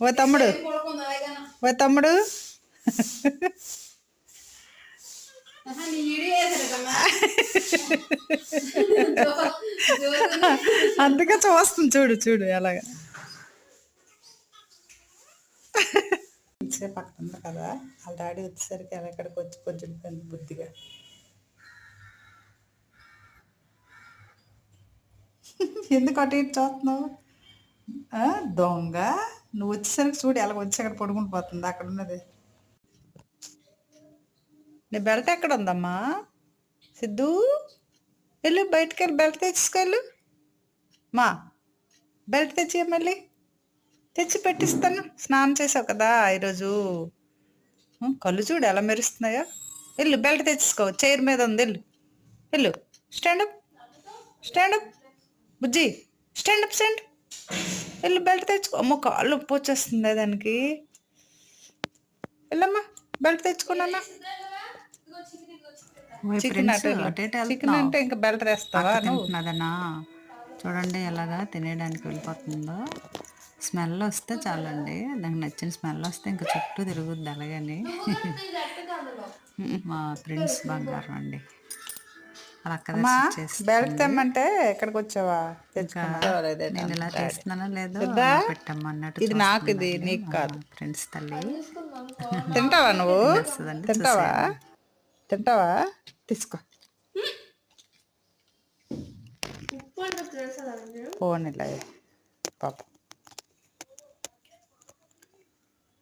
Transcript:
ఓ తమ్ముడు ఓ తమ్ముడు అందుకే చూస్తుంది చూడు చూడు ఎలాగా సేపు అక్కడ ఉంది కదా వాళ్ళ డాడీ వచ్చేసరికి ఎక్కడికి వచ్చి కొంచెం బుద్ధిగా ఎందుకు అటు ఇటు చూస్తున్నావు దొంగ నువ్వు వచ్చేసరికి చూడు ఎలాగ వచ్చి అక్కడ పడుకుని పోతుంది అక్కడ ఉన్నది నీ బెల్ట్ ఎక్కడ ఉందమ్మా సిద్ధు వెళ్ళు బయటికి వెళ్ళి బెల్ట్ తెచ్చుకెళ్ళు మా బెల్ట్ తెచ్చి మళ్ళీ తెచ్చి పెట్టిస్తాను స్నానం చేసావు కదా ఈరోజు కళ్ళు చూడు ఎలా మెరుస్తున్నాయో వెళ్ళు బెల్ట్ తెచ్చుకో చైర్ మీద ఉంది వెళ్ళు వెళ్ళు స్టాండప్ స్టాండప్ బుజ్జి స్టాండప్ స్టాండ్ వెళ్ళు బెల్ట్ తెచ్చుకో అమ్మ కాళ్ళు ఉప్పు వచ్చేస్తుంది దానికి వెళ్ళమ్మా బెల్ట్ తెచ్చుకున్నా చికెన్ చికెన్ అంటే ఇంకా బెల్ట్ తెస్తావా తింటున్నదనా చూడండి ఎలాగా తినేయడానికి వెళ్ళిపోతుందో స్మెల్ వస్తే చాలండి నాకు నచ్చిన స్మెల్ వస్తే ఇంకా చుట్టూ తిరుగుద్ది అలాగని మా ఫ్రెండ్స్ బంగారం అండి అలా బెల్ట్ తెమ్మంటే ఎక్కడికి వచ్చావా నేను ఇలా చేస్తున్నానో లేదో పెట్టమ్మా అన్నట్టు ఇది నాకు ఇది నీకు కాదు ఫ్రెండ్స్ తల్లి తింటావా నువ్వు తింటావా తింటావా తీసుకో పోనీలే పాప